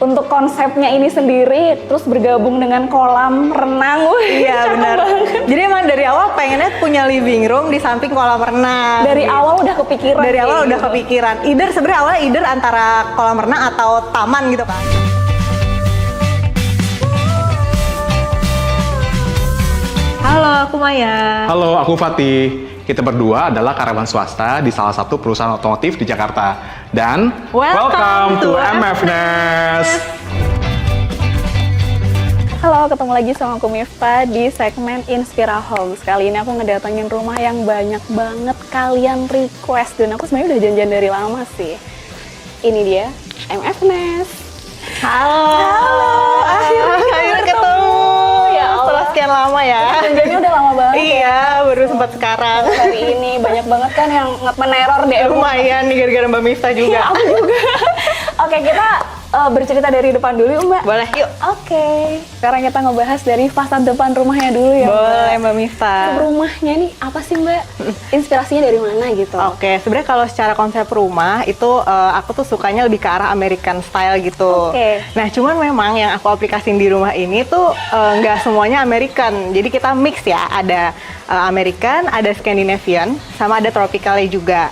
untuk konsepnya ini sendiri, terus bergabung dengan kolam renang. Iya benar. Jadi emang dari awal pengennya punya living room di samping kolam renang. Dari awal udah kepikiran. Dari awal udah gitu. kepikiran. Sebenarnya awalnya antara kolam renang atau taman gitu kan. Halo, aku Maya. Halo, aku Fatih. Kita berdua adalah karyawan swasta di salah satu perusahaan otomotif di Jakarta. Dan Welcome to MFNES. Halo, ketemu lagi sama aku Mifta di segmen Inspira Homes. Kali ini aku ngedatengin rumah yang banyak banget kalian request. Dan aku sebenarnya udah janjian dari lama sih. Ini dia, MFNES. Halo. Akhirnya ketemu. Ya Allah. Setelah sekian lama ya. Janjiannya udah lama banget. Iya, baru sempat sekarang. Hari ini banyak banget kan yang meneror deh. Lumayan nih gara-gara Mbak Mifta juga. Aku juga. Oke, kita bercerita dari depan dulu yuk, Mbak. Boleh, yuk. Oke. Sekarang kita ngebahas dari fasad depan rumahnya dulu ya. Boleh, Mbak Mifta. Rumahnya ini apa sih, Mbak? Inspirasinya dari mana gitu? Oke, sebenarnya kalau secara konsep rumah itu aku tuh sukanya lebih ke arah American style gitu. Oke. Nah, cuman memang yang aku aplikasiin di rumah ini tuh nggak semuanya American. Jadi kita mix ya, ada American, ada Scandinavian, sama ada tropicalnya juga.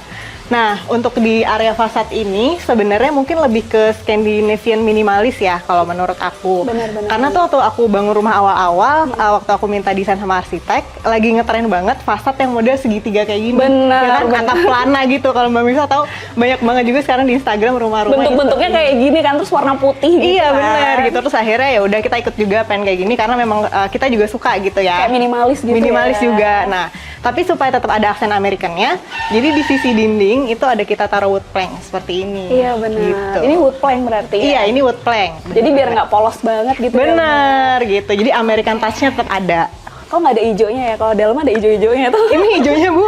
Nah, untuk di area fasad ini sebenarnya mungkin lebih ke Scandinavian minimalis ya kalau menurut aku. Benar-benar. Karena tuh waktu aku bangun rumah awal-awal, waktu aku minta desain sama arsitek, lagi ngetren banget fasad yang model segitiga kayak gini. Benar, Ya kan, atap pelana gitu. Kalau Mbak Misa tahu banyak banget juga sekarang di Instagram rumah-rumah Bentuk-bentuknya itu. kayak gini kan, terus warna putih gitu. Iya kan. benar gitu. Terus akhirnya ya udah kita ikut juga pengen kayak gini karena memang kita juga suka gitu ya. Kayak minimalis gitu. Minimalis ya. juga. Nah, tapi supaya tetap ada aksen Amerikannya, jadi di sisi dinding itu ada kita taruh wood plank seperti ini. Iya benar. Gitu. Ini wood plank berarti. Iya, ya? ini wood plank. Jadi biar nggak polos banget gitu. ya, Bener gitu. Jadi American touch-nya tetap ada. Kok nggak ada hijaunya ya? Kalau dalam ada hijau-hijaunya tuh. Ini hijaunya, Bu.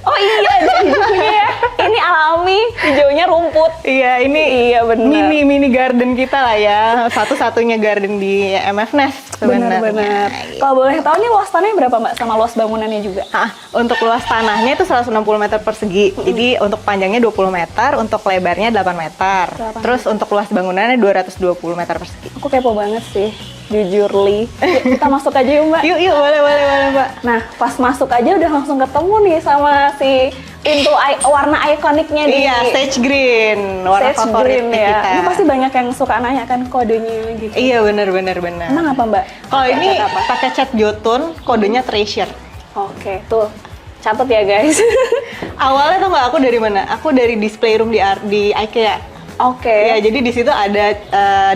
Oh iya, ada hijaunya ya. Ini alami, hijaunya rumput. Iya, ini Iya benar. mini garden kita lah ya. Satu-satunya garden di MFNES sebenarnya. Benar-benar. Gitu. Kalau boleh tahu nih luas tanahnya berapa, Mbak? Sama luas bangunannya juga? Untuk luas tanahnya itu 160 meter persegi. Jadi untuk panjangnya 20 meter, untuk lebarnya 8 meter. 8 Terus untuk luas bangunannya 220 meter persegi. Aku kepo banget sih, jujur Li. Yuk, kita masuk aja yuk, Mbak. Yuk, boleh, Mbak. Nah, pas masuk aja udah langsung ketemu nih sama si pintu warna ikoniknya di Iya, sage green, warna sage favorit green kita. ya. Ini pasti banyak yang suka nanya kan kodenya gitu. Iya, benar. Emang apa, Mbak? Kalau Pakai ini cat apa? pakai cat jotun, kodenya treasure. Oke, tuh. Catat ya, guys. Awalnya tuh nggak aku dari mana? Aku dari display room di IKEA. Oke. Ya, jadi di situ ada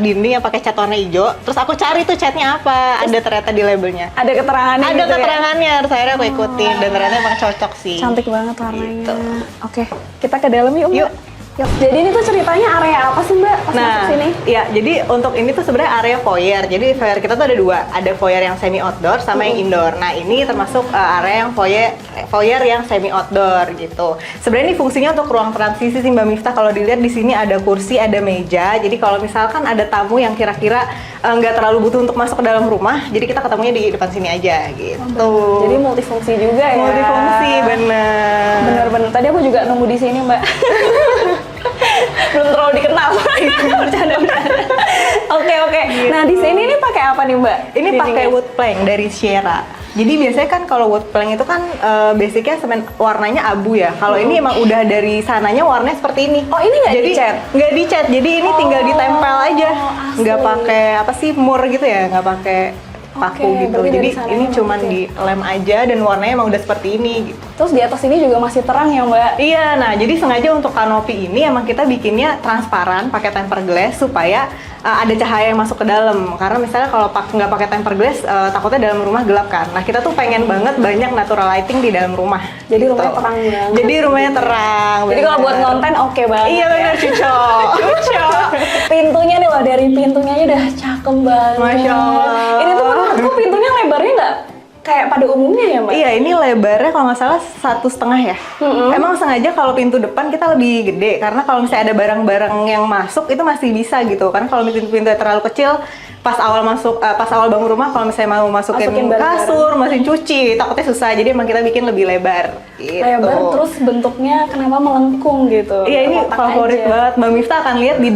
dinding yang pakai cat warna hijau. Terus aku cari tuh catnya apa? Ada ternyata di labelnya. Ada keterangannya Ada gitu keterangannya, terus akhirnya aku ikutin dan ternyata emang cocok sih. ya? Cantik banget warnanya. Gitu. Oke, kita ke dalam yuk, Mbak. Yuk. Yuk. Jadi ini tuh ceritanya area apa sih, Mbak? Pas masuk Nah, sini? ya jadi untuk ini tuh sebenarnya area foyer. Jadi foyer kita tuh ada dua, ada foyer yang semi outdoor sama yang indoor. Nah ini termasuk area yang foyer yang semi outdoor gitu. Sebenarnya ini fungsinya untuk ruang transisi sih Mbak Miftah. Kalau dilihat di sini ada kursi, ada meja. Jadi kalau misalkan ada tamu yang kira-kira nggak terlalu butuh untuk masuk ke dalam rumah, jadi kita ketemunya di depan sini aja gitu. Jadi multifungsi juga ya? Multifungsi, bener. Bener-bener. Tadi aku juga nunggu di sini, Mbak. Belum terlalu dikenal. Bercanda. Oke. Nah, di sini ini pakai apa nih, Mbak? Ini pakai Dindingnya? wood plank dari Sierra. Jadi biasanya kan kalau wood plank itu kan basicnya warnanya abu ya. Kalau ini emang udah dari sananya warnanya seperti ini. Oh, ini nggak Jadi dicat? nggak dicat. Jadi ini tinggal ditempel aja. asli. Nggak pakai apa sih mur gitu ya. Nggak pakai paku Oke, gitu. berarti Jadi dari sananya ini emang cuman gitu ya? dilem aja dan warnanya emang udah seperti ini gitu. Terus di atas ini juga masih terang ya, Mbak? Iya, nah jadi sengaja untuk kanopi ini emang kita bikinnya transparan pakai tempered glass supaya ada cahaya yang masuk ke dalam. Karena misalnya kalau nggak pakai tempered glass, takutnya dalam rumah gelap kan. Nah kita tuh pengen banget banyak natural lighting di dalam rumah. Jadi gitu. rumahnya terang banget. Jadi rumahnya terang. Jadi kalau buat konten oke banget. Iya benar cocok. Cocok. Pintunya nih loh, dari pintunya aja udah cakep banget. Masya Allah. Ini tuh menurutku pintunya lebarnya nggak kayak pada umumnya ya, Mbak? Iya, ini lebarnya kalau nggak salah 1,5 ya. Emang sengaja kalau pintu depan kita lebih gede karena kalau misalnya ada barang-barang yang masuk itu masih bisa gitu. Karena kalau pintu-pintu terlalu kecil pas awal bangun rumah kalau misalnya mau masukin Masukin barang-barang. kasur, mesin cuci, takutnya susah. Jadi emang kita bikin lebih lebar gitu. Lebar terus bentuknya kenapa melengkung gitu. Iya, ini Kotak favorit aja. banget. Mbak Miftah akan lihat di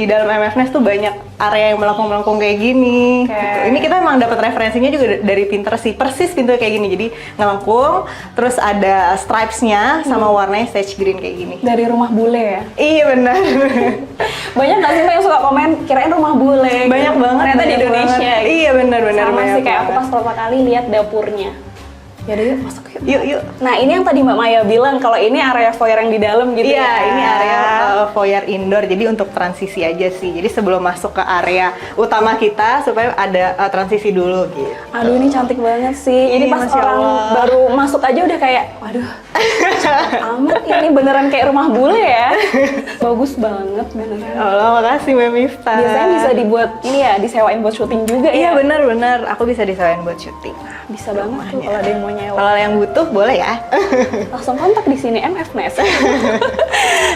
dalam MF Nest tuh banyak area yang melengkung-melengkung kayak gini. Oke. Gitu. Ini kita emang dapat referensinya juga dari Pinterest sih. Persis pintu kayak gini. Jadi ngelengkung, terus ada stripes-nya sama warnanya sage green kayak gini. Dari rumah bule ya. Iya benar. Banyak nggak sih Mbak yang suka komen kirain rumah bule? Banyak gitu. banget. Ternyata di banyak Indonesia. banget. Gitu. Iya benar-benar. Sama banyak sih kayak aku banget. pas pertama kali lihat dapurnya. Yaudah yuk masuk yuk. Yuk. Nah ini yang tadi Mbak Maya bilang kalau ini area foyer yang di dalam gitu Iya, ya. ini area foyer indoor, jadi untuk transisi aja sih. Jadi sebelum masuk ke area utama kita, supaya ada transisi dulu gitu. Aduh ini cantik banget sih. Ini Iya, pas Masya orang Allah. baru masuk aja udah kayak, waduh, cantik amat. Ini beneran kayak rumah bule ya. Bagus banget beneran. Allah, makasih Mbak Miftah. Biasanya bisa dibuat ini ya, disewain buat syuting juga Iya ya. benar-benar, aku bisa disewain buat syuting. Bisa banget tuh kalau ada yang mau nyewa. Kalau yang butuh boleh ya. Langsung kontak di sini MF Nest.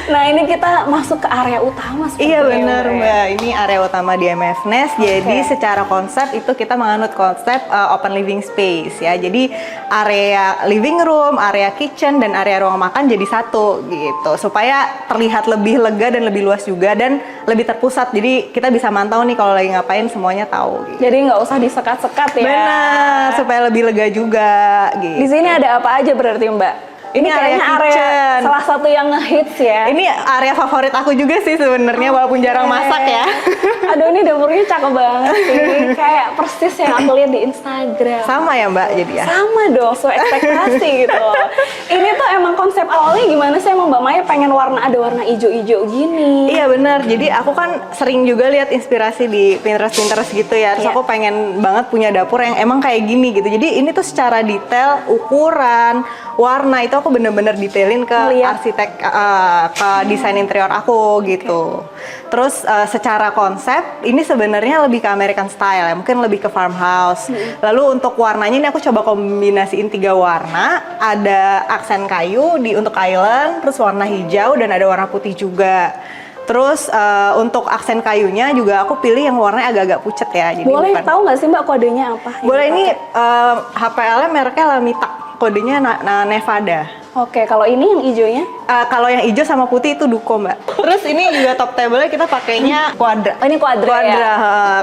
Nah ini kita masuk ke area utama seperti Iya ya, benar Mbak. Mbak, ini area utama di MF Nest. Jadi secara konsep itu kita menganut konsep open living space ya. Jadi area living room, area kitchen dan area ruang makan jadi satu gitu. Supaya terlihat lebih lega dan lebih luas juga dan lebih terpusat. Jadi kita bisa mantau nih kalau lagi ngapain semuanya tahu. Gitu. Jadi nggak usah disekat-sekat ya. Benar, supaya lebih lega juga gitu. Di sini ada apa aja berarti Mbak? Ini area kayaknya kitchen. salah satu yang ngehits ya. Ini area favorit aku juga sih sebenarnya walaupun jarang masak ya. Aduh ini dapurnya cakep banget sih. Kayak persis yang aku lihat di Instagram. Sama ya Mbak jadi ya? Sama dong, sesuai ekspektasi gitu loh. Ini tuh emang konsep awalnya gimana sih emang Mbak Maya pengen ada warna hijau-hijau gini. Iya benar. Jadi aku kan sering juga lihat inspirasi di Pinterest gitu ya. Terus Iya. aku pengen banget punya dapur yang emang kayak gini gitu. Jadi ini tuh secara detail, ukuran, warna itu aku bener-bener detailin ke Ngeliat. arsitek, ke desain interior aku gitu. Terus secara konsep ini sebenarnya lebih ke American style ya, mungkin lebih ke farmhouse. Lalu untuk warnanya ini aku coba kombinasiin 3 warna. Ada aksen kayu untuk island, terus warna hijau dan ada warna putih juga. Terus untuk aksen kayunya juga aku pilih yang warnanya agak-agak pucet ya. Jadi Boleh bukan- tahu nggak sih Mbak kodenya apa? yang Boleh, ini dipakai? HPL-nya mereknya Lamita, kodenya Nevada. Oke, kalau ini yang hijaunya? Kalau yang hijau sama putih itu Duko Mbak. Terus ini juga top table-nya kita pakainya Quadra. Oh, ini Quadra ya?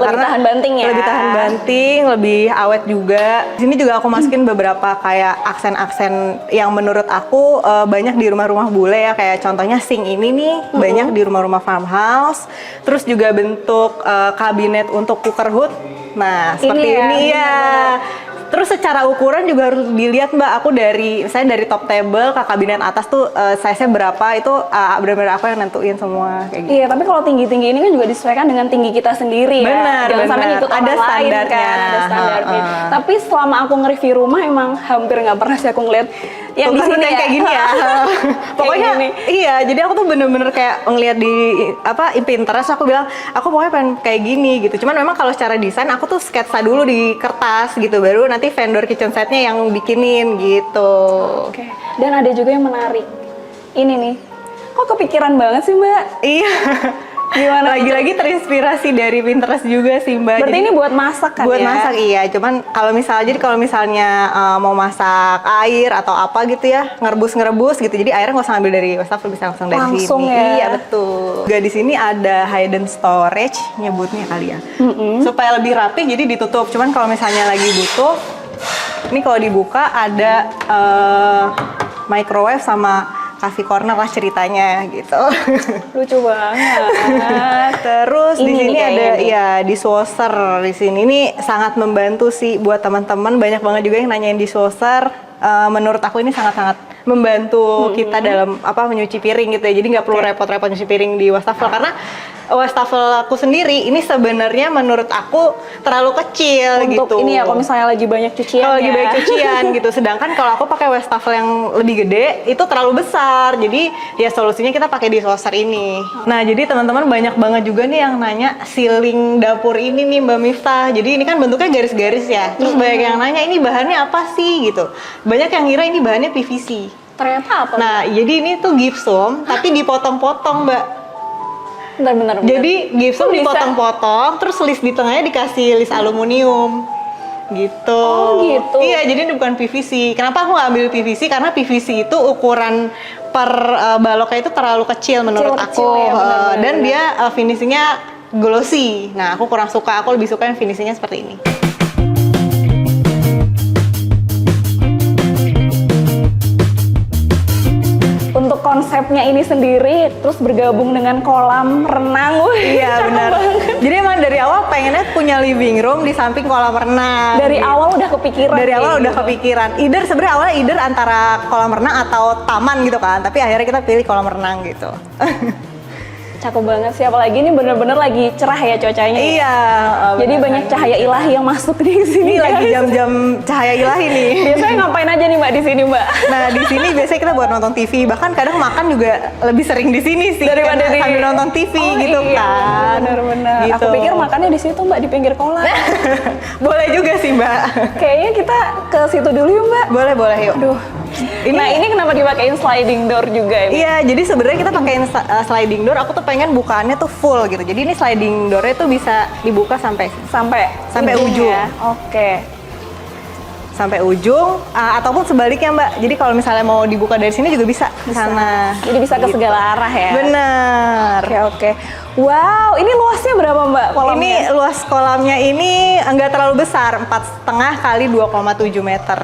Lebih karena tahan banting ya? Lebih tahan banting, lebih awet juga. Di sini juga aku masukin beberapa kayak aksen-aksen yang menurut aku banyak di rumah-rumah bule ya. Kayak contohnya sink ini nih banyak di rumah-rumah farmhouse. Terus juga bentuk kabinet untuk cooker hood. Nah, seperti Ini ya, ini ya. benar-benar. Terus secara ukuran juga harus dilihat Mbak, aku misalnya dari top table ke kabinet atas tuh size-nya berapa, itu benar-benar aku yang nentuin semua kayak gitu. Iya, tapi kalau tinggi-tinggi ini kan juga disesuaikan dengan tinggi kita sendiri ya. Benar, Jangan sampai benar. ngikut Ada orang lain standarnya. kan, ada standarnya. Ha-ha. Tapi selama aku nge-review rumah emang hampir nggak pernah sih aku ngeliat yang di Cooker sini hood yang kayak gini ya. Pokoknya gini. iya, jadi aku tuh bener-bener kayak ngeliat di Pinterest, aku bilang aku pokoknya pengen kayak gini gitu. Cuman memang kalau secara desain aku tuh sketsa dulu di kertas gitu, baru nanti vendor kitchen setnya yang bikinin gitu. Oke. Dan ada juga yang menarik. Ini nih. Kok kepikiran banget sih Mbak? Iya. Gimana? Lagi-lagi terinspirasi dari Pinterest juga sih Mbak. Berarti Jadi- ini buat masak kan buat ya? masak iya, cuman kalau misalnya mau masak air atau apa gitu ya, ngerebus gitu, jadi airnya nggak usah ambil dari wastafel, bisa langsung dari Langsung sini. ya? Iya betul. Juga di sini ada hidden storage nyebutnya kali ya, supaya lebih rapi jadi ditutup. Cuman kalau misalnya lagi butuh, ini kalau dibuka ada microwave sama coffee corner lah ceritanya gitu. Lucu banget. Terus di Ini sini nih ada kayaknya nih. ya dishwasher di sini. Ini sangat membantu sih buat teman-teman. Banyak banget juga yang nanyain dishwasher. Menurut aku ini sangat-sangat membantu kita dalam menyuci piring gitu ya. Jadi nggak perlu repot-repot nyuci piring di wastafel, karena wastafel aku sendiri ini sebenarnya menurut aku terlalu kecil Untuk gitu. ini ya, kalau misalnya lagi banyak cucian Kalau lagi ya. banyak cucian gitu. Sedangkan kalau aku pakai wastafel yang lebih gede itu terlalu besar. Jadi ya solusinya kita pakai dishwasher ini. Nah, jadi teman-teman banyak banget juga nih yang nanya ceiling dapur ini nih Mbak Miftah. Jadi ini kan bentuknya garis-garis ya. Terus banyak yang nanya ini bahannya apa sih gitu. Banyak yang ngira ini bahannya PVC. Ternyata apa? Nah, jadi ini tuh gypsum tapi dipotong-potong, Mbak. Benar-benar. Jadi gypsum Kok bisa? dipotong-potong, terus list di tengahnya dikasih list aluminium. Gitu. Oh, gitu. Iya, jadi ini bukan PVC. Kenapa aku nggak ambil PVC? Karena PVC itu ukuran per baloknya itu terlalu kecil menurut Kecil-kecil aku. ya, benar-benar. Dan dia finishingnya glossy. Nah, aku kurang suka. Aku lebih suka yang finishingnya seperti ini. Untuk konsepnya ini sendiri, terus bergabung dengan kolam renang, Iya benar. Jadi emang dari awal pengennya punya living room di samping kolam renang. Dari gitu. awal udah kepikiran. Dari awal kayak udah gitu. kepikiran. Sebenarnya awalnya either antara kolam renang atau taman gitu kan. Tapi akhirnya kita pilih kolam renang gitu. Cakep banget sih, apalagi ini bener-bener lagi cerah ya cuacanya. Ya? Iya. Jadi benar. banyak cahaya ilahi yang masuk di sini. Ini lagi guys. jam-jam cahaya ilahi nih. Biasanya ngapain aja nih Mbak di sini Mbak? Nah di sini biasanya kita buat nonton TV. Bahkan kadang makan juga lebih sering di sini sih. Daripada karena di- sambil nonton TV gitu iya, kan. Bener-bener. Gitu. Aku pikir makannya di situ Mbak, di pinggir kolam. Boleh juga sih Mbak. Kayaknya kita ke situ dulu yuk Mbak. Boleh yuk. Aduh. Nah ini kenapa dipakein sliding door juga ini? Iya, jadi sebenarnya kita pakein sliding door. Aku tuh pengen bukaannya tuh full gitu. Jadi ini sliding doornya tuh bisa dibuka sampai Sampai ujung. ya? Oke. sampai ujung, ataupun sebaliknya Mbak. Jadi kalau misalnya mau dibuka dari sini juga bisa ke sana. Jadi bisa ke segala arah ya? Bener. Oke. Wow, ini luasnya berapa Mbak kolamnya? Ini luas kolamnya ini enggak terlalu besar, 4,5 kali 2,7 meter.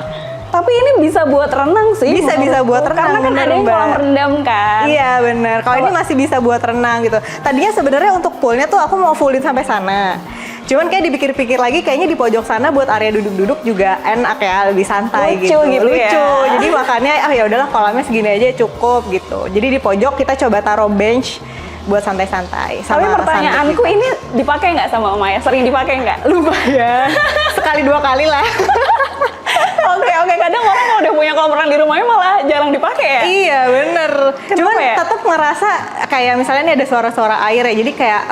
Tapi ini bisa buat renang sih. Bisa buat renang. Karena kan bener, ada yang Mbak. kolam rendam kan. Iya bener. Kalau ini masih bisa buat renang gitu. Tadinya sebenarnya untuk poolnya tuh aku mau fullin sampai sana. Cuman kayak dipikir-pikir lagi kayaknya di pojok sana buat area duduk-duduk juga enak ya, lebih santai Lucu gitu. gitu ya. Lucu. Jadi makanya ya udahlah kolamnya segini aja cukup gitu. Jadi di pojok kita coba taruh bench buat santai-santai. Tapi pertanyaanku ini dipakai nggak sama Maya? Sering dipakai nggak? lumayan. Sekali dua kali lah. Oke. Kadang orang kalau udah punya kolam renang di rumahnya malah jarang dipakai ya? Iya bener. Cuman ya? tetap ngerasa kayak misalnya ini ada suara-suara air ya, jadi kayak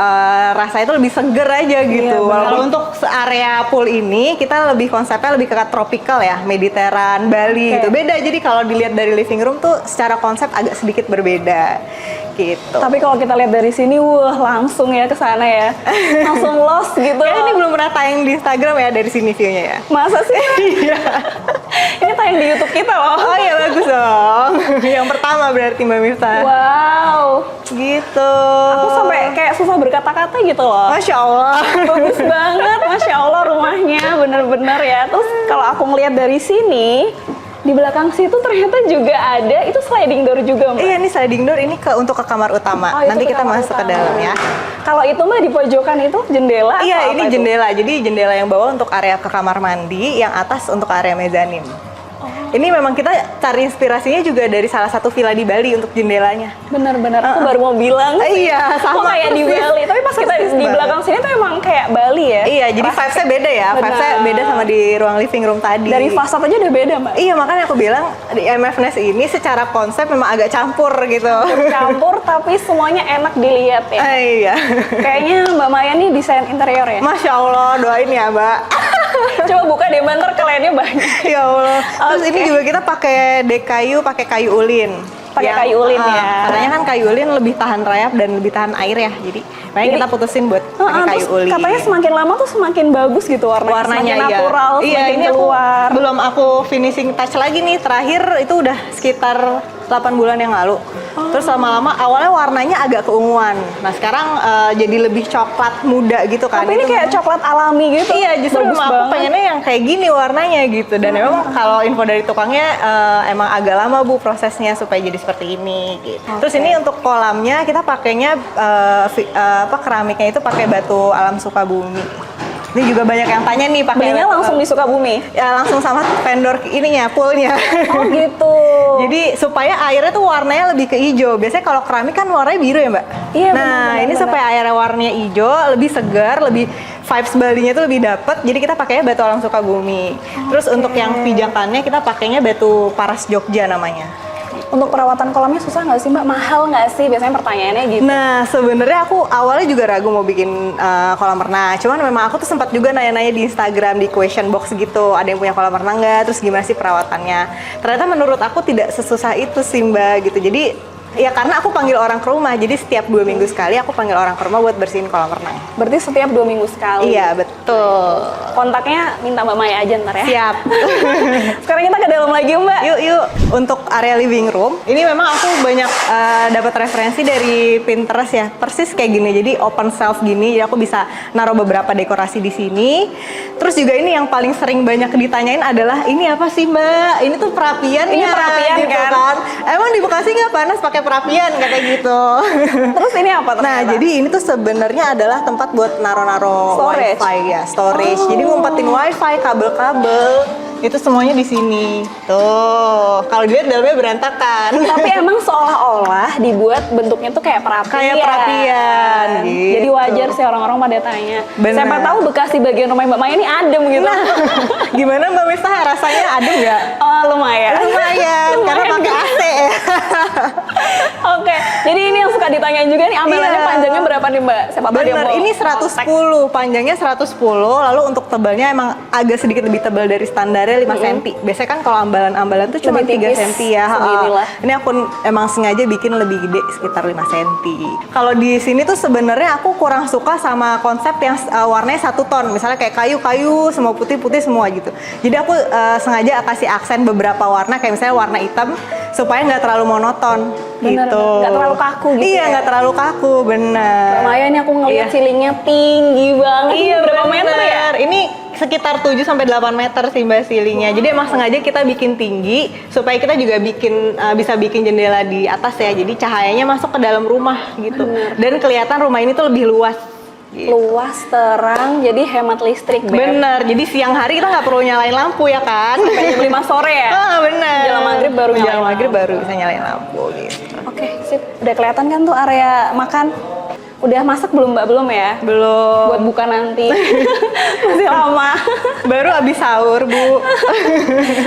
rasanya itu lebih seger aja gitu. Iya, bener. Walaupun untuk area pool ini kita lebih konsepnya lebih ke tropical ya, Mediteran, Bali Oke. gitu. Beda. Jadi kalau dilihat dari living room tuh secara konsep agak sedikit berbeda gitu. Tapi kalau kita lihat dari sini, wah langsung ya ke sana ya. Langsung lost gitu. Kayaknya ini belum pernah tayang di Instagram ya dari sini view-nya ya. Masa sih? Iya. Ini tayang di YouTube kita loh. Oh iya bagus dong. Yang pertama berarti Mbak Miftah. Wow. Gitu. Aku sampai kayak susah berkata-kata gitu loh. Masya Allah. Bagus banget, Masya Allah rumahnya bener-bener ya. Terus kalau aku ngeliat dari sini, di belakang situ ternyata juga ada, itu sliding door juga Mbak. Iya, ini sliding door ini untuk ke kamar utama. Oh, itu Nanti ke kita kamar masuk ke utama. dalam ya. Kalau itu Mbak di pojokan itu jendela Iya, atau ini apa itu? jendela. Jadi jendela yang bawah untuk area ke kamar mandi, yang atas untuk area mezanin. Oh. Ini memang kita cari inspirasinya juga dari salah satu villa di Bali untuk jendelanya. Bener-bener, aku baru mau bilang sih. Iya, Kok sama kayak di persis. Bali, tapi pas kita Persis di banget. belakang sini tuh emang kayak Bali ya. Iya, jadi Rasa- vibes-nya beda ya. Benar. Vibes-nya beda sama di ruang living room tadi. Dari fasad aja udah beda Mbak. Iya, makanya aku bilang di MF Nest ini secara konsep memang agak campur gitu. Campur tapi semuanya enak dilihat ya. Iya. Kayaknya Mbak Maya nih desain interior ya. Masya Allah, doain ya, Mbak. Coba buka deh Mbak, ntar kliennya banyak. Ya Allah. Terus Oke. ini juga kita pakai dek kayu, pakai kayu ulin. Pakai kayu ulin ya. Katanya kan kayu ulin lebih tahan rayap dan lebih tahan air ya. Jadi makanya kita putusin buat pakai kayu Terus ulin. katanya semakin lama tuh semakin bagus gitu warnanya. warnanya semakin iya. natural, Iya, semakin ini aku keluar. belum aku finishing touch lagi nih. Terakhir itu udah sekitar 8 bulan yang lalu. Terus lama-lama awalnya warnanya agak keunguan. Nah, sekarang jadi lebih coklat muda gitu kan. Tapi ini Itu kayak coklat alami gitu. Iya, justru bagus memang aku banget. pengennya yang kayak gini warnanya gitu. Dan memang kalau info dari tukangnya emang agak lama Bu prosesnya supaya jadi seperti ini gitu. Terus ini untuk kolamnya kita pakainya keramiknya itu pakai batu alam Sukabumi. Ini juga banyak yang tanya nih pakai Belinya langsung di Sukabumi. ya langsung sama vendor ininya, poolnya. Oh gitu. Jadi supaya airnya tuh warnanya lebih ke hijau. Biasanya kalau keramik kan warnanya biru ya Mbak? Iya, Nah benar-benar, ini benar. supaya airnya warnanya hijau, lebih segar, lebih vibes Balinya tuh lebih dapet. Jadi kita pakainya batu alam Sukabumi. Terus untuk yang pijakannya kita pakainya batu paras Jogja namanya. Untuk perawatan kolamnya susah nggak sih Mbak? Mahal nggak sih? Biasanya pertanyaannya gitu. Nah sebenarnya aku awalnya juga ragu mau bikin kolam renang. Cuman memang aku tuh sempat juga nanya-nanya di Instagram di question box gitu. Ada yang punya kolam renang nggak? Terus gimana sih perawatannya? Ternyata menurut aku tidak sesusah itu sih Mbak gitu. Jadi Ya karena aku panggil orang ke rumah, jadi setiap 2 minggu sekali aku panggil orang ke rumah buat bersihin kolam renang. Berarti setiap 2 minggu sekali. Iya betul. Kontaknya minta Mbak Maya aja ntar ya. Siap. Sekarang kita ke dalam lagi Mbak. Yuk. Untuk area living room, ini memang aku banyak dapat referensi dari Pinterest ya. Persis kayak gini, jadi open shelf gini, jadi aku bisa naruh beberapa dekorasi di sini. Terus juga ini yang paling sering banyak ditanyain adalah ini apa sih Mbak? Ini tuh perapian Ini ya, perapian gitu kan? Emang di Bekasi nggak panas pakai perapian kayak gitu. Terus ini apa Nah, ternyata? jadi ini tuh sebenarnya adalah tempat buat naro-naro Storage. wifi ya, storage. Jadi ngumpetin wifi, kabel-kabel, itu semuanya di sini. Tuh, kalau dilihat dalamnya berantakan. Tapi emang seolah-olah dibuat bentuknya tuh kayak perapian. Kayak perapian, gitu. Jadi wajar sih orang-orang pada tanya. Bener. Siapa tahu Bekasi bagian rumah Mbak Maya ini adem gitu. Nah, gimana Mbak Mista rasanya adem nggak? Oh, lumayan. Lumayan, karena pakai AC ya. Oke, jadi ini yang suka ditanyain juga nih, ambalannya Iya. panjangnya berapa nih Mbak? Siapa tahu dia Bener, mau ini 110, panjangnya 110, lalu untuk tebalnya emang agak sedikit lebih tebal dari standarnya 5 cm. Biasanya kan kalau ambalan-ambalan tuh cuma Lebih 3 tipis, cm ya. seginilah. Ini aku emang sengaja bikin lebih gede, sekitar 5 cm. Kalau di sini tuh sebenarnya aku kurang suka sama konsep yang warnanya satu ton, misalnya kayak kayu-kayu, semua putih-putih semua gitu. Jadi aku sengaja kasih aksen beberapa warna, kayak misalnya warna hitam, supaya nggak terlalu monoton. Bener, gitu. nggak terlalu kaku gitu Iya, ya? nggak terlalu kaku, bener. Mbak Maya ini aku ngeliat Iya. ceilingnya tinggi banget. Iya, Ini berapa bener. meter ya? Ini sekitar 7 sampai 8 meter sih Mbak ceilingnya. Jadi emang sengaja kita bikin tinggi supaya kita juga bisa bikin jendela di atas ya. Jadi cahayanya masuk ke dalam rumah gitu. Dan kelihatan rumah ini tuh lebih luas. Gitu. Luas, terang, jadi hemat listrik. Beb. Bener. Jadi siang hari kita nggak perlu nyalain lampu ya kan? Sampai jam 5 sore ya? Ah, bener. Menjelang maghrib baru nyalain Menjelang maghrib lampu. baru bisa nyalain lampu gitu. Oke, sip. Udah kelihatan kan tuh area makan? Udah masak belum Mbak? Belum ya? Belum. Buat buka nanti. Masih lama. Baru habis sahur, Bu.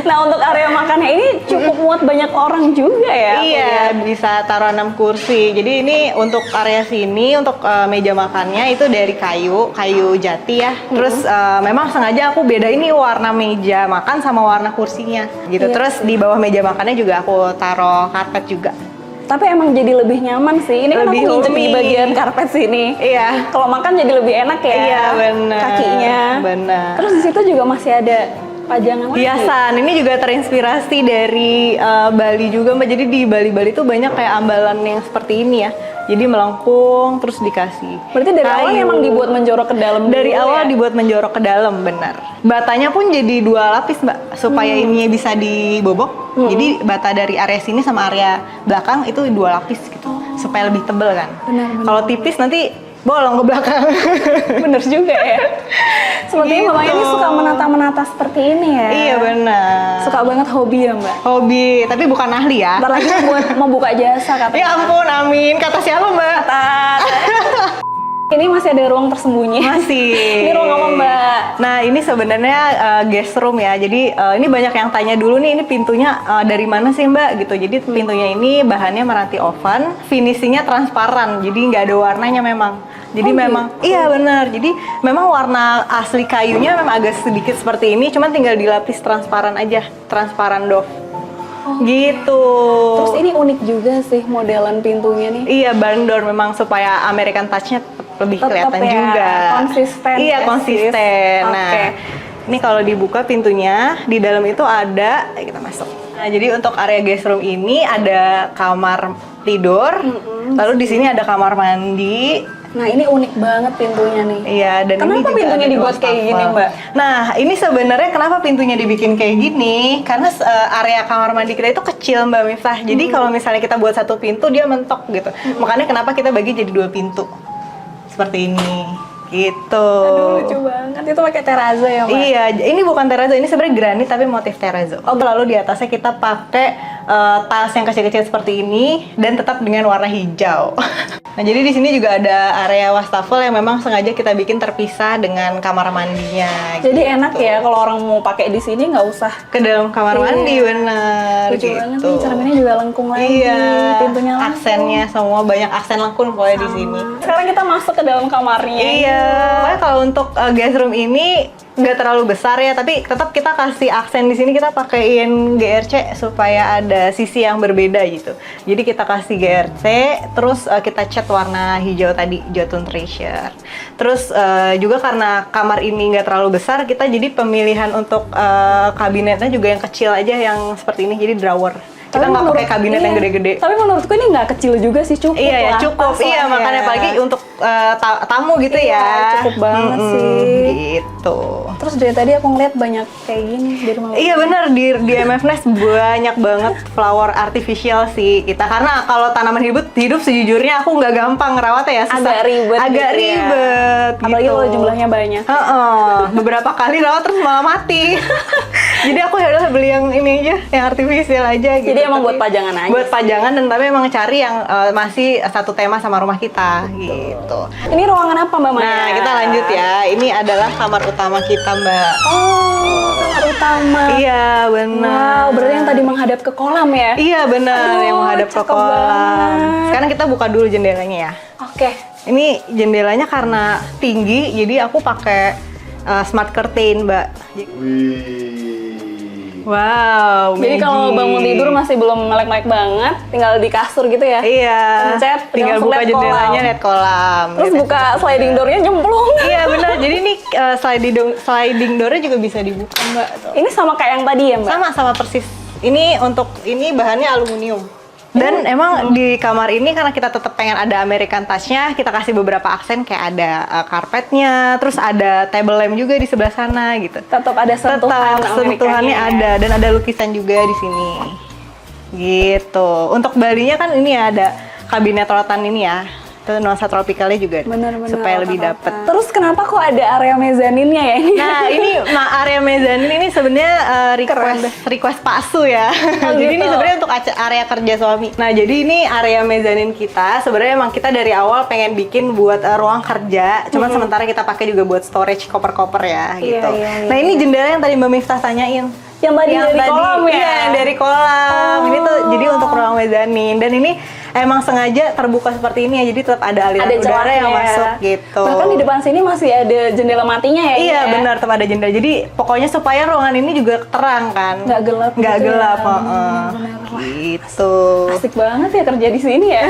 Nah, untuk area makannya ini cukup muat banyak orang juga ya? Iya, bisa taruh 6 kursi. Jadi ini untuk area sini, untuk meja makannya itu dari kayu jati ya. Terus memang sengaja aku beda ini warna meja makan sama warna kursinya gitu. Iya. Terus di bawah meja makannya juga aku taruh karpet juga. Tapi emang jadi lebih nyaman sih. Ini kan Lebih aku nginjem di homey. bagian karpet sini. Iya. Kalau makan jadi lebih enak ya. Iya, benar. Kakinya. Benar. Terus di situ juga masih ada pajangan lagi. Hiasan, ini juga terinspirasi dari Bali juga Mbak. Jadi di Bali tuh banyak kayak ambalan yang seperti ini ya. Jadi melengkung terus dikasih. Berarti dari awal kayu. emang dibuat menjorok ke dalam Dari dulu awal ya? dibuat menjorok ke dalam, benar. Batanya pun jadi 2 lapis Mbak, supaya ininya bisa dibobok. Jadi bata dari area sini sama area belakang itu 2 lapis gitu, supaya lebih tebel kan. Benar. Kalau tipis nanti bolong ke belakang. Bener juga ya. Sepertinya Mbak Maya ini Gitu. suka menata-menata seperti ini ya. Iya benar. Suka banget hobi ya Mbak. Hobi, tapi bukan ahli ya. Ntar lagi mau buka jasa katanya. Ya ampun, amin. Kata siapa Mbak? Ini masih ada ruang tersembunyi. Masih. Ini ruang apa Mbak? Nah ini sebenarnya guest room ya. Jadi ini banyak yang tanya dulu nih, ini pintunya dari mana sih Mbak? Gitu. Jadi pintunya ini bahannya Meranti oven, finishingnya transparan. Jadi nggak ada warnanya memang. Jadi memang, iya benar. Jadi memang warna asli kayunya memang agak sedikit seperti ini, cuman tinggal dilapis transparan aja, transparan doff. Gitu. Terus ini unik juga sih modelan pintunya nih. Iya, barn door memang supaya American touch-nya lebih Tetep kelihatan ya, juga. konsisten Iya, ya, sis. konsisten. Nah, Oke. ini kalau dibuka pintunya, di dalam itu ada, kita masuk. Nah, jadi untuk area guest room ini ada kamar tidur, lalu di sini ada kamar mandi. Nah ini unik banget pintunya nih. Iya, dan Kenapa ini juga pintunya ada dibuat dua kayak gini, wastafel. Mbak? Nah, ini sebenarnya kenapa pintunya dibikin kayak gini? Karena area kamar mandi kita itu kecil, Mbak Miftah. Jadi kalau misalnya kita buat satu pintu, dia mentok gitu. Makanya kenapa kita bagi jadi 2 pintu. Seperti ini. Gitu. Aduh lucu banget. Itu pakai terrazzo ya Mbak? Iya, ini bukan terrazzo, ini sebenarnya granit tapi motif terrazzo. Lalu di atasnya kita pakai tiles yang kecil-kecil seperti ini dan tetap dengan warna hijau. Nah, jadi di sini juga ada area wastafel yang memang sengaja kita bikin terpisah dengan kamar mandinya. Jadi gitu. enak ya kalau orang mau pakai di sini nggak usah. Ke dalam kamar Iya. mandi, bener. Lucu gitu. banget nih, cerminnya juga lengkung lagi. Iya, Pintunya lengkung. aksennya semua banyak aksen lengkung pokoknya di sini. Sekarang kita masuk ke dalam kamarnya. Iya, pokoknya kalau untuk guest room ini nggak terlalu besar ya, tapi tetap kita kasih aksen di sini, kita pakaiin GRC supaya ada sisi yang berbeda gitu. Jadi kita kasih GRC, terus kita cat warna hijau tadi, Jotun Treasure. Terus juga karena kamar ini nggak terlalu besar, kita jadi pemilihan untuk kabinetnya juga yang kecil aja, yang seperti ini, jadi drawer. Kita nggak pakai kabinet yang gede-gede. Tapi menurutku ini nggak kecil juga sih, cukup Iya ya, lah, cukup. pas Iya, lah makanya ya. apalagi untuk tamu gitu Iya, ya. cukup banget sih. Gitu. Terus dari tadi aku ngeliat banyak kayak gini di rumah. Iya benar, di MF Nest banyak banget flower artificial sih kita, karena kalau tanaman hidup sejujurnya aku nggak gampang ngerawatnya ya, susah. Agak ribet Agak gitu ya. ribet Apalagi gitu. kalau jumlahnya banyak. Heeh, beberapa kali rawat terus malah mati. Jadi aku ya udah beli yang ini aja, yang artificial aja gitu. Jadi emang Tapi buat pajangan aja buat sih. pajangan, dan tapi emang cari yang masih satu tema sama rumah kita gitu. Ini ruangan apa Mbak Maya? Nah, kita lanjut ya. Ini adalah kamar utama kita, Mbak. Oh, kamar utama. Iya, benar. Wow, berarti yang tadi menghadap ke kolam ya? Iya, benar, Aduh, yang menghadap ke cakep kolam. banget. Sekarang kita buka dulu jendelanya ya. Oke. Ini jendelanya karena tinggi, jadi aku pakai smart curtain, Mbak. Wow, Jadi kalau bangun tidur masih belum melek-melek banget, tinggal di kasur gitu ya? Iya, Pencet, tinggal langsung buka lihat jendelanya, kolam. lihat kolam. Terus Lihat buka sliding door-nya nyemplung. Iya benar. Jadi ini sliding door-nya juga bisa dibuka, Mbak. Tuh. Ini sama kayak yang tadi ya Mbak? Sama persis. Ini bahannya aluminium. Dan emang di kamar ini karena kita tetap pengen ada American touch-nya, kita kasih beberapa aksen kayak ada karpetnya, terus ada table lamp juga di sebelah sana gitu. Tetap ada sentuhan Tetap sentuhannya Amerikanya. ada, dan ada lukisan juga di sini. Gitu. Untuk balinya kan ini ya, ada kabinet rotan ini ya. Itu nuansa tropicalnya juga Bener-bener. supaya lebih dapet. Terus kenapa kok ada area mezaninnya ya ini? Nah, ini area mezanin ini sebenarnya request Pak Su ya. Jadi ini gitu. sebenarnya untuk area kerja suami. Nah, jadi ini area mezanin kita. Sebenarnya emang kita dari awal pengen bikin buat ruang kerja. Cuman sementara kita pakai juga buat storage koper-koper ya gitu. Iya. Nah, ini jendela yang tadi Mbak Miftah tanyain. Yang tadi dari kolam ya? Iya, yang dari kolam. Ini tuh jadi untuk ruang mezanin. Dan ini emang sengaja terbuka seperti ini ya, jadi tetap ada aliran udara celahnya yang ya. masuk gitu. Bahkan di depan sini masih ada jendela matinya ya? Iya ini ya? benar, tetap ada jendela. Jadi pokoknya supaya ruangan ini juga terang kan. Nggak gelap Nggak gitu ya. gelap, Benar-benar. Wah, gitu. asik banget ya kerja di sini ya.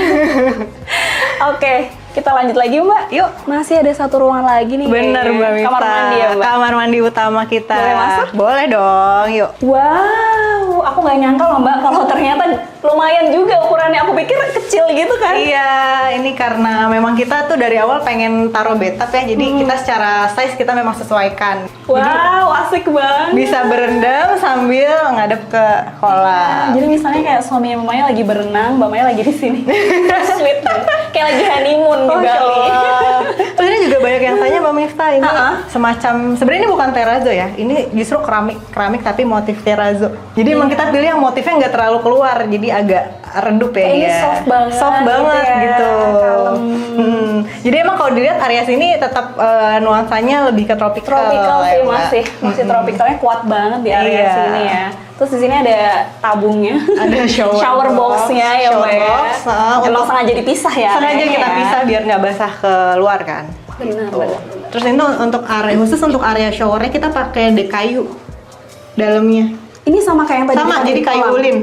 Oke, kita lanjut lagi Mbak. Yuk. Masih ada satu ruangan lagi nih. Bener Mbak Miftah. Kamar mandi ya Mbak? Kamar mandi utama kita. Boleh masuk? Boleh dong, yuk. Wow, aku nggak nyangka loh Mbak kalau ternyata lumayan juga ukurannya. Aku pikir kecil gitu kan. Iya, ini karena memang kita tuh dari awal pengen taruh bathtub ya, jadi kita secara size kita memang sesuaikan. Wow, asik banget. Bisa berendam sambil ngadep ke kolam. Jadi misalnya kayak suami Mbak Maya lagi berenang, Mbak Maya lagi di sini. Sweet banget. Kayak lagi honeymoon di Masya Bali. Allah. Terus ini juga banyak yang tanya Mbak Miftah, ini semacam, sebenarnya ini bukan terrazzo ya, ini justru keramik tapi motif terrazzo. Jadi emang kita pilih yang motifnya nggak terlalu keluar, jadi agak redup ya Ini dia. soft banget Soft banget gitu ya, gitu. kalem. Jadi emang kalau dilihat area sini tetap nuansanya lebih ke tropical. Tropical ya, sih, Mbak. masih tropikalnya kuat banget di area Iya. sini ya. Terus di sini ada tabungnya, Ada shower box-nya ya shower Mbak ya. box, Emang untuk- sengaja dipisah ya. Sengaja areanya kita ya. pisah biar nggak basah keluar kan. Benar. Terus ini untuk area khusus untuk area showernya kita pakai dek kayu dalamnya. Ini sama kayak yang tadi Sama, kita jadi di kayu kolam. ulin.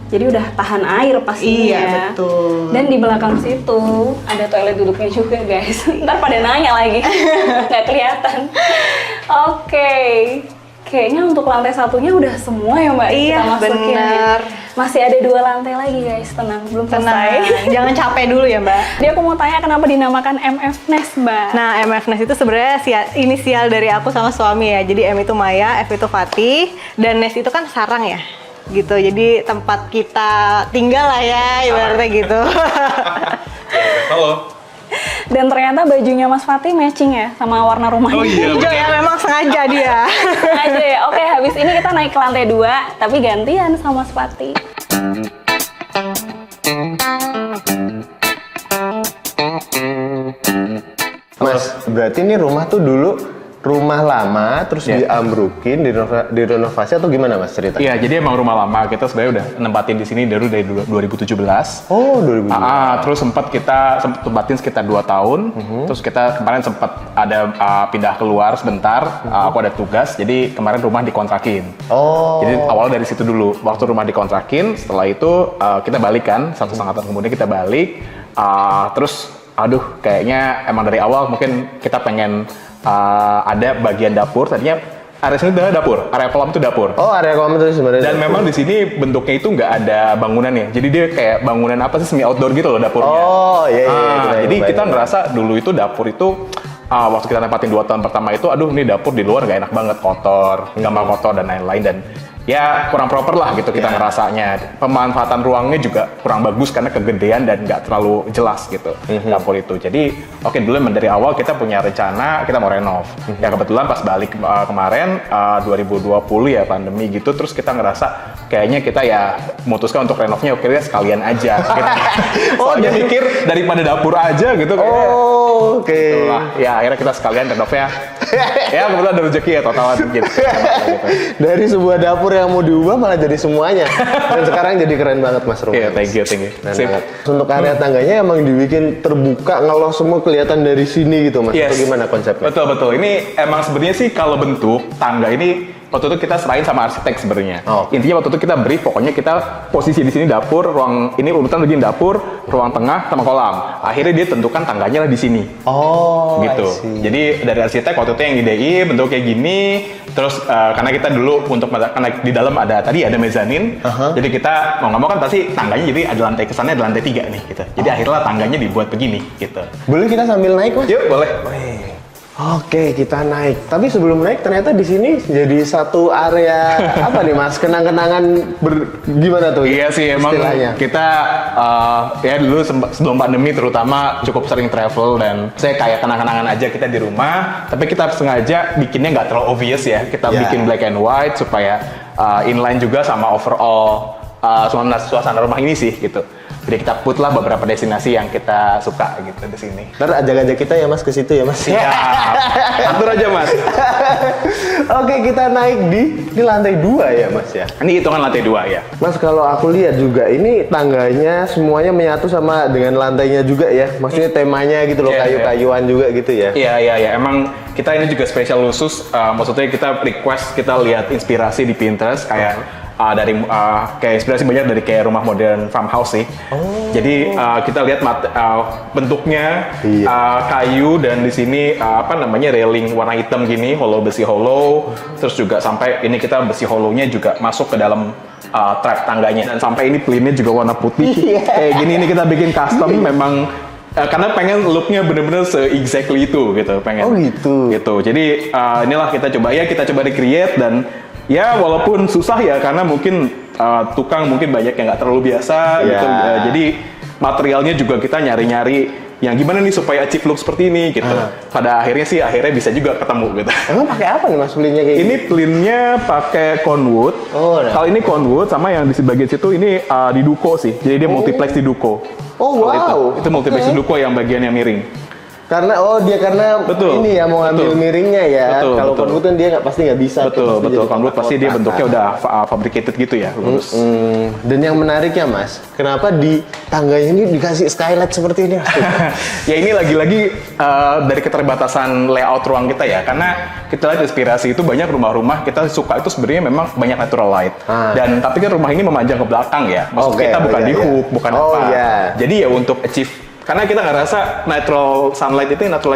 Jadi udah tahan air pastinya. Iya, ya. betul. Dan di belakang situ ada toilet duduknya juga guys. Ntar pada nanya lagi, nggak kelihatan. Oke. Kayaknya untuk lantai satunya udah semua ya Mbak Iya, kita masukin. bener. Masih ada 2 lantai lagi guys, tenang, belum Tenang, selesai. jangan capek dulu ya Mbak. Jadi aku mau tanya kenapa dinamakan MF Nest Mbak? Nah, MF Nest itu sebenarnya inisial dari aku sama suami ya. Jadi M itu Maya, F itu Fatih, dan Nest itu kan sarang ya. Gitu. Jadi tempat kita tinggal lah ya, ibaratnya gitu. Halo. Dan ternyata bajunya Mas Fatih matching ya sama warna rumahnya. Oh iya. Hijau ya, memang sengaja dia. Aja ya. Oke, habis ini kita naik ke lantai 2, tapi gantian sama Mas Fatih. Mas, berarti ini rumah tuh dulu rumah lama terus diambrukin, direnovasi atau gimana Mas ceritanya? Iya, jadi emang rumah lama kita sebenarnya udah nempatin di sini dari 2017. Oh, 2017. Terus sempat tempatin sekitar 2 tahun. Terus kita kemarin sempat ada pindah keluar sebentar. Aku ada tugas, jadi kemarin rumah dikontrakin. Oh. Jadi awalnya dari situ dulu. Waktu rumah dikontrakin, setelah itu kita balik kan. 1,5 tahun kemudian kita balik. Terus, aduh, kayaknya emang dari awal mungkin kita pengen ada bagian dapur. Tadinya area sini adalah dapur, area kolam itu dapur. Oh, area kolam itu sebenarnya. Dan memang di sini bentuknya itu nggak ada bangunannya. Jadi dia kayak bangunan apa sih, semi outdoor gitu loh dapurnya. Oh, iya. Jadi kita ngerasa dulu itu dapur itu waktu kita nempatin 2 tahun pertama itu, aduh ini dapur di luar nggak enak banget, kotor, nggak mau kotor dan lain-lain, dan ya kurang proper lah gitu kita ngerasanya. Pemanfaatan ruangnya juga kurang bagus karena kegedean dan nggak terlalu jelas gitu dapur itu. Jadi oke, dulu dari awal kita punya rencana kita mau renov. Ya kebetulan pas balik kemarin 2020 ya pandemi gitu, terus kita ngerasa kayaknya kita ya memutuskan untuk renovnya oke ya sekalian aja gitu. Soalnya mikir daripada dapur aja gitu kayaknya. Oh, oke. Itulah. Ya akhirnya kita sekalian renovnya. Ya kebetulan ada rezeki ya totalan gitu. Dari sebuah dapur yang mau diubah malah jadi semuanya. Dan sekarang jadi keren banget Mas rumah. Iya, thank you. Keren Sip. banget. Untuk area tangganya emang dibikin terbuka, ngeloh semua kelihatan dari sini gitu Mas. Yes. Atau gimana konsepnya? Betul. Ini emang sebenarnya sih kalau bentuk tangga ini waktu itu kita serahin sama arsitek sebenarnya. Oh. Intinya waktu itu kita brief, pokoknya kita posisi di sini dapur, ruang ini urutan begini dapur, ruang tengah sama kolam. Akhirnya dia tentukan tangganya lah di sini. Oh, Gitu. I see. Jadi dari arsitek waktu itu yang ide bentuk kayak gini. Terus karena kita dulu karena di dalam ada mezanin. Jadi kita mau nggak mau kan pasti tangganya jadi ada lantai kesannya ada lantai 3 nih gitu. Jadi akhirnya tangganya dibuat begini gitu. Boleh kita sambil naik Mas? Yuk, boleh. Oke, kita naik. Tapi sebelum naik ternyata di sini jadi satu area apa nih Mas? Kenang-kenangan gimana tuh? Iya sih, emang istilahnya? kita ya dulu sebelum pandemi terutama cukup sering travel, dan saya kayak kenang-kenangan aja kita di rumah, tapi kita sengaja bikinnya nggak terlalu obvious ya. Kita bikin black and white supaya inline juga sama overall suasana rumah ini sih gitu. Jadi kita put lah beberapa destinasi yang kita suka gitu di sini. Ntar ajak-ajak kita ya Mas ke situ ya Mas. Iya. Atur aja Mas. Oke, kita naik di lantai 2 ya Mas ya. Ini hitungan lantai 2 ya. Mas, kalau aku lihat juga ini tangganya semuanya menyatu sama dengan lantainya juga ya. Maksudnya temanya gitu loh, kayu-kayuan juga gitu ya. Iya. Emang kita ini juga spesial khusus. Maksudnya kita request, kita lihat inspirasi di Pinterest kayak dari kayak inspirasi banyak dari kayak rumah modern farmhouse sih. Jadi kita lihat bentuknya kayu, dan di sini railing warna hitam gini, besi hollow. Terus juga sampai ini kita besi hollownya juga masuk ke dalam track tangganya, dan sampai ini plinnya juga warna putih. Kayak gini ini kita bikin custom memang karena pengen looknya bener-bener se-exactly itu gitu, pengen. Oh gitu. Jadi inilah kita coba recreate, dan ya walaupun susah ya karena mungkin tukang mungkin banyak yang nggak terlalu biasa gitu. Jadi materialnya juga kita nyari-nyari yang gimana nih supaya achieve look seperti ini gitu. Pada akhirnya bisa juga ketemu gitu. Emang pakai apa nih Mas plinnya kayak Ini plinnya pakai conwood. Kalau ini conwood, sama yang di bagian situ ini di Duco sih. Jadi dia multiplex di Duco. Oh wow. Itu multiplex di Duco yang bagian yang miring. Karena ini ya mau ngambil miringnya ya. Kalau conwood kan dia pasti nggak bisa. Betul. Conwood pasti dia bentuknya udah fabricated gitu ya, lurus. Dan yang menariknya Mas, kenapa di tangganya ini dikasih skylight seperti ini? Ya ini lagi-lagi dari keterbatasan layout ruang kita ya, karena kita lihat inspirasi itu banyak rumah-rumah kita suka itu sebenarnya memang banyak natural light. Dan tapi kan rumah ini memanjang ke belakang ya. Maksud kita bukan di hook, bukan apa. Jadi ya untuk achieve, karena kita ngerasa natural light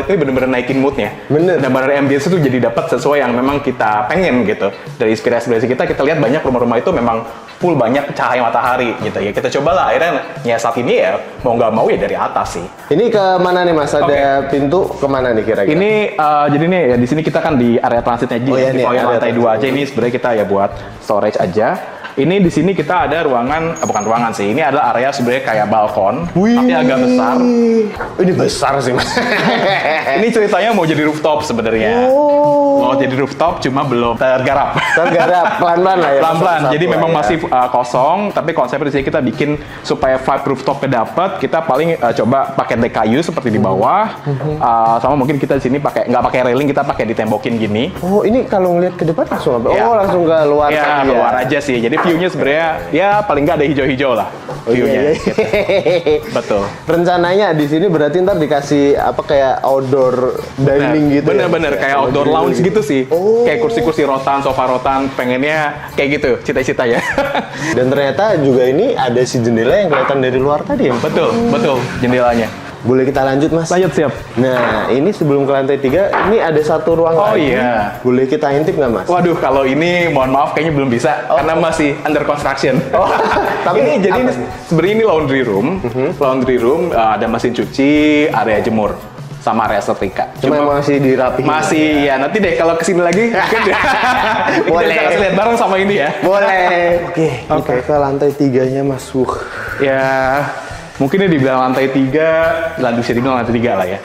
ini benar-benar naikin moodnya. Bener. Dan benar ambience itu jadi dapat sesuai yang memang kita pengen gitu. Dari inspirasi kita lihat banyak rumah-rumah itu memang full banyak cahaya matahari gitu ya. Kita cobalah akhirnya saat ini ya mau nggak mau ya dari atas sih. Ini ke mana nih Mas? Ada pintu kemana nih kira-kira? Ini jadi nih ya di sini kita kan di area transitnya aja. Di lantai 2 aja ini sebenarnya kita ya buat storage aja. Ini di sini kita ada ruangan, bukan ruangan sih, ini adalah area sebenarnya kayak balkon, Wih. tapi agak besar. Ini besar sih mas. Ini ceritanya mau jadi rooftop sebenarnya. Mau jadi rooftop cuma belum tergarap. Tergarap pelan-pelan lah ya. Pelan-pelan, satu-satu jadi lah memang ya. masih kosong, tapi konsepnya di sini kita bikin supaya vibe rooftopnya dapat, kita paling coba pakai dek kayu seperti di bawah, sama mungkin kita di sini nggak pakai railing, kita pakai ditembokin gini. Oh ini kalau ngeliat ke depan langsung apa? Ya. Oh langsung ke luar. Ya, tadi keluar aja sih. Jadi view-nya sebenarnya ya paling nggak ada hijau-hijau lah Oh, iya, view-nya. iya. Gitu. Betul. Rencananya di sini berarti ntar dikasih apa kayak outdoor dining gitu. Bener-bener ya? kayak outdoor Grill lounge gitu sih. Oh. Kayak kursi-kursi rotan, sofa rotan, pengennya kayak gitu, cita-cita ya. Dan ternyata juga ini ada si jendela yang kelihatan dari luar tadi ya. Betul, betul jendelanya. Boleh kita lanjut mas? Lanjut siap. Nah ini sebelum ke lantai 3, ini ada satu ruang Oh, lagi. iya. Boleh kita intip nggak mas? Waduh, kalau ini mohon maaf kayaknya belum bisa karena masih under construction. Oh, tapi ini jadi apa ini, sebenarnya ini laundry room. Laundry room ada mesin cuci, area jemur sama area setrika. Cuma masih dirapihin. masih ya nanti deh kalau kesini lagi mungkin kita Boleh. bisa kasih lihat bareng sama ini ya. Boleh. Oke, kita ke lantai 3-nya mas. Ya mungkin ini dibilang lantai 3, bisa dibilang lantai 3 lah ya.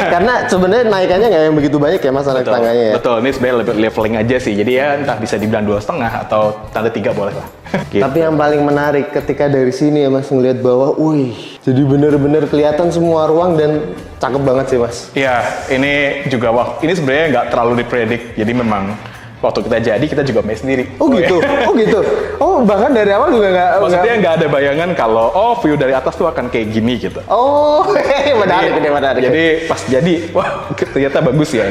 Karena sebenarnya naikannya nggak yang begitu banyak ya mas anak tangganya ya. Betul, ini sebenarnya lebih leveling aja sih. Jadi ya entah bisa dibilang 2,5 atau lantai 3 boleh lah. Gitu. Tapi yang paling menarik ketika dari sini ya mas ngelihat bawah, wih, jadi bener-bener kelihatan semua ruang dan cakep banget sih mas. Iya, ini juga ini sebenarnya nggak terlalu dipredik. Jadi memang waktu kita jadi kita juga main sendiri. Oh gitu, oh gitu. Oh bahkan dari awal juga nggak. Maksudnya nggak ada bayangan kalau view dari atas tuh akan kayak gini gitu. Oh, menarik ini menarik. Jadi pas jadi, wah ternyata bagus ya.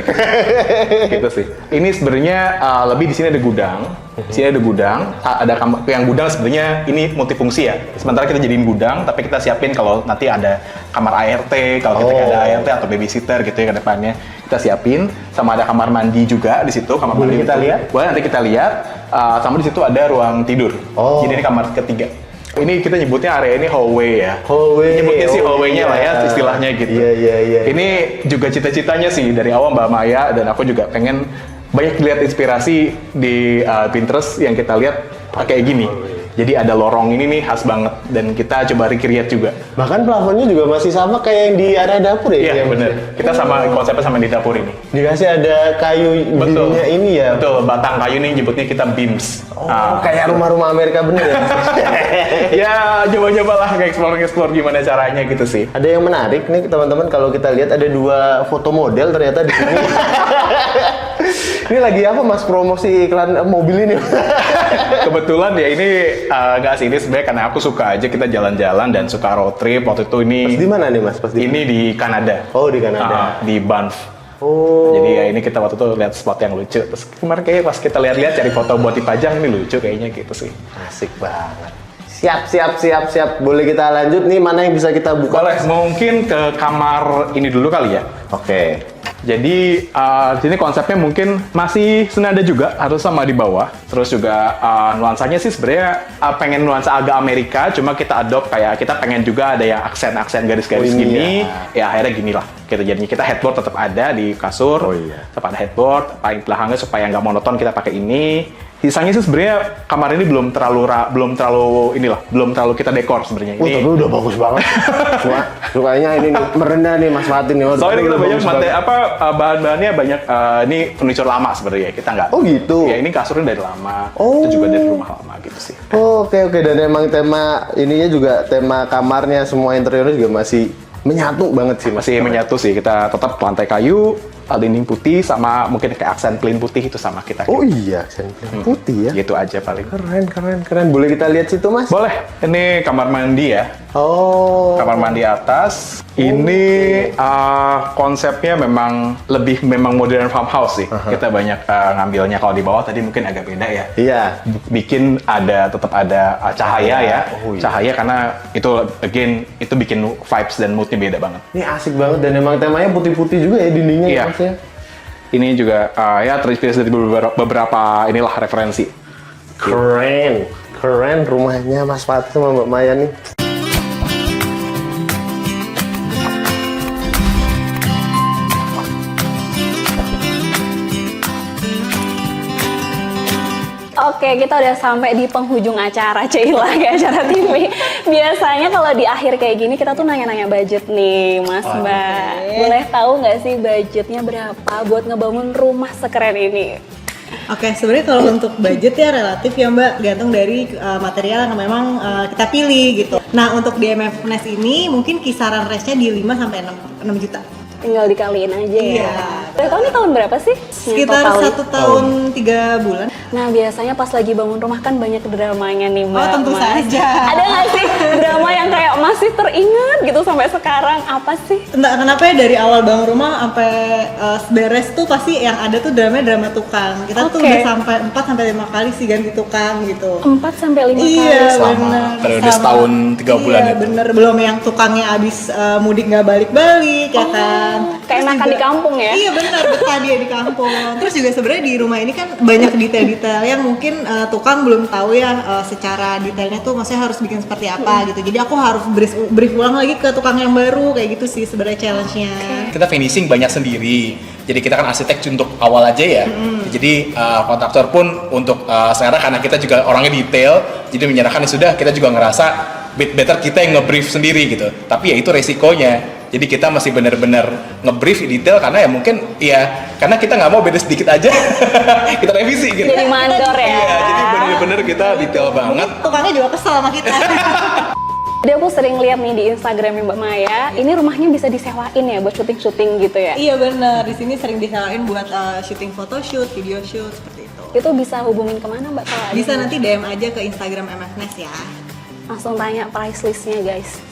Gitu sih. Ini sebenarnya lebih di sini ada gudang. Di sini ada gudang, ada kamar. Yang gudang sebenarnya ini multifungsi ya. Sementara kita jadiin gudang, tapi kita siapin kalau nanti ada kamar ART, kalau kita ada ART atau babysitter gitu ya ke depannya. Kita siapin, sama ada kamar mandi juga di situ. Kamar mandi kita lihat? Boleh nanti kita lihat. Sama di situ ada ruang tidur. Oh. Jadi ini kamar ketiga. Ini kita nyebutnya area ini hallway ya. Hallway. Nyebutnya sih Oh, hallway-nya iya. lah ya istilahnya gitu. Iya. Ini juga cita-citanya sih dari awal Mbak Maya dan aku juga pengen banyak lihat inspirasi di Pinterest yang kita lihat kayak gini. Jadi ada lorong ini nih khas banget dan kita coba recreate juga. Bahkan plafonnya juga masih sama kayak yang di area dapur ya? Iya Mas? bener. Kita sama konsepnya sama di dapur ini. Dikasih ada kayu Betul. beamnya ini ya? Betul. Batang kayu ini nyebutnya kita beams. Oh, kayak rumah-rumah Amerika bener ya? Ya coba-coba lah explore gimana caranya gitu sih. Ada yang menarik nih teman-teman kalau kita lihat ada 2 foto model ternyata di sini. Ini lagi apa mas promosi iklan mobil ini? Kebetulan ya ini nggak sih, ini sebenarnya karena aku suka aja kita jalan-jalan dan suka road trip. Waktu itu ini Di mana nih mas? Pas di ini di Kanada. Oh di Kanada. Di Banff. Oh. Jadi ya ini kita waktu itu lihat spot yang lucu. Terus kemarin kayak pas kita lihat-lihat cari foto buat dipajang ini lucu kayaknya gitu sih. Asik banget. Siap. Boleh kita lanjut nih mana yang bisa kita buka? Boleh, mungkin ke kamar ini dulu kali ya. Oke. Jadi di sini konsepnya mungkin masih senada juga, harus sama di bawah. Terus juga nuansanya sih sebenarnya pengen nuansa agak Amerika, cuma kita adopt kayak kita pengen juga ada yang aksen-aksen garis-garis Oh, gini. iya. Ya akhirnya gini lah. Gitu. Jadinya kita headboard tetap ada di kasur, Oh, iya. tetap ada headboard. Paling belakangnya supaya nggak monoton kita pakai ini. Sisanya sih sebenarnya kamar ini belum terlalu kita dekor sebenarnya. Oh, Ini tapi udah bagus banget. Sukanya ini nih, merendah nih Mas Fatin nih. soalnya kita Udah banyak bagus banget. bahan-bahannya banyak ini furniture lama sebenarnya kita nggak. Oh, gitu? Ya ini kasurnya dari lama. Oh. Itu juga dari rumah lama gitu sih. Oh, oke. Dan emang tema ininya juga tema kamarnya semua interiornya juga masih menyatu banget sih Mas. Masih menyatu sih, kita tetap lantai kayu, dinding putih sama mungkin kayak aksen plain putih itu sama kita. Oh iya, aksen putih ya. Gitu aja paling. Keren. Boleh kita lihat situ Mas? Boleh. Ini kamar mandi ya. Oh. Kamar mandi atas. Ini konsepnya memang modern farmhouse sih. Kita banyak ngambilnya kalau di bawah tadi mungkin agak beda ya. Iya. Bikin tetap ada cahaya ya. Oh, iya. Cahaya karena itu again itu bikin vibes dan moodnya beda banget. Ini asik banget dan emang temanya putih-putih juga ya dindingnya Iya. ya, Mas ya. Ini juga ya terinspirasi dari beberapa inilah referensi. Keren rumahnya Mas Fatin sama Mbak Maya nih. Oke, kita udah sampai di penghujung acara Cila kayak acara TV. Biasanya kalau di akhir kayak gini kita tuh nanya-nanya budget nih, Mas Mbak. Boleh tahu nggak sih budgetnya berapa buat ngebangun rumah sekeren ini? Oke, sebenarnya kalau untuk budget ya relatif ya Mbak, gantung dari material yang memang kita pilih gitu. Nah, untuk di MF Nest ini mungkin kisaran range-nya di 5 sampai 6 juta. Tinggal dikaliin aja ya. Iya. Boleh tahu nih tahun berapa sih? Sekitar Yang 1 tahun 3 bulan. Nah, biasanya pas lagi bangun rumah kan banyak dramanya nih, Mbak. Oh, tentu Mas. saja. Ada nggak sih drama yang kayak masih teringat gitu sampai sekarang? Apa sih? Entah kenapa ya dari awal bangun rumah sampai beres tuh pasti yang ada tuh drama tukang. Kita tuh Oke. udah sampai 4 sampai 5 kali sih ganti tukang gitu. 4 sampai 5 kali. Iya, Selama bener. periode setahun 3 bulan Iya, itu. bener. Belum yang tukangnya abis mudik nggak balik-balik ya kan. Kayak Terus makan di kampung ya? Iya bener, betah dia di kampung. Terus juga sebenarnya di rumah ini kan banyak detail-detail yang mungkin tukang belum tahu ya secara detailnya tuh maksudnya harus bikin seperti apa gitu. Jadi aku harus brief ulang lagi ke tukang yang baru kayak gitu sih sebenarnya challenge-nya. Kita finishing banyak sendiri. Jadi kita kan arsitek untuk awal aja ya. Jadi kontraktor pun untuk sekarang karena kita juga orangnya detail, jadi menyerahkan ya sudah, kita juga ngerasa better kita yang ngebrief sendiri gitu. Tapi ya itu resikonya. Jadi kita masih benar-benar ngebrief detail karena ya mungkin ya karena kita nggak mau beda sedikit aja kita revisi gitu. Jadi mandor ya. Iya, jadi benar-benar kita detail banget. Tukangnya juga kesel sama kita. Jadi aku sering lihat nih di Instagramnya Mbak Maya, ini rumahnya bisa disewain ya buat syuting-syuting gitu ya? Iya bener, di sini sering disewain buat syuting photoshoot, video shoot seperti itu. Itu bisa hubungin kemana Mbak? Kalau ada Bisa yang- nanti DM aja ke Instagram MF Nest ya. Langsung tanya price listnya guys.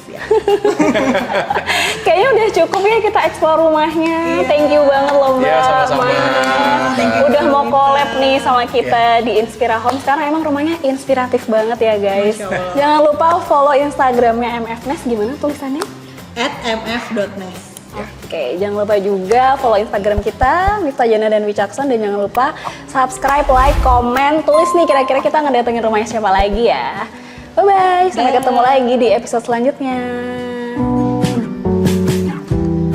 Kayaknya udah cukup ya kita explore rumahnya. Iya. Thank you banget loh Mbak. Iya, sama-sama. Mas. Thank you. Udah mau collab nih sama kita di Inspira Home. Sekarang emang rumahnya inspiratif banget ya guys. Masya Allah. Jangan lupa follow Instagramnya MF Nest. Gimana tulisannya? @mf.nest. Oke, jangan lupa juga follow Instagram kita, Miftah Jana dan Wicakson, dan jangan lupa subscribe, like, komen, tulis nih kira-kira kita ngedatengin rumahnya siapa lagi ya. Bye-bye, sampai ketemu lagi di episode selanjutnya.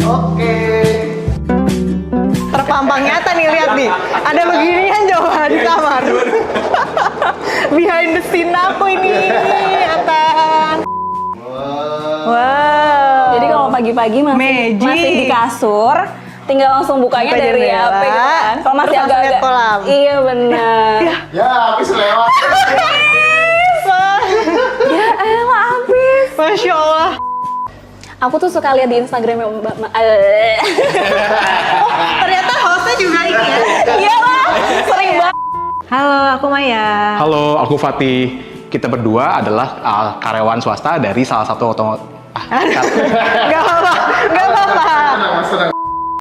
Oke. Terpampang nyata nih, lihat nih. Ada beginian coba di kamar. Behind the scene aku ini, Atan. Wow. Jadi kalau pagi-pagi Magic. masih di kasur, tinggal langsung bukanya Buka dari jendela, HP gitu kan. Kalau masih terus langsung agak-agak, lihat kolam. iya benar. Ya, habis lewat. Ya elah habis. Masya Allah. Aku tuh suka lihat di Instagramnya Mbak Ternyata hostnya juga ini ya. Iya lah, sering banget. Halo, aku Maya. Halo, aku Fatih. Kita berdua adalah karyawan swasta dari salah satu Gak apa-apa, gak apa-apa.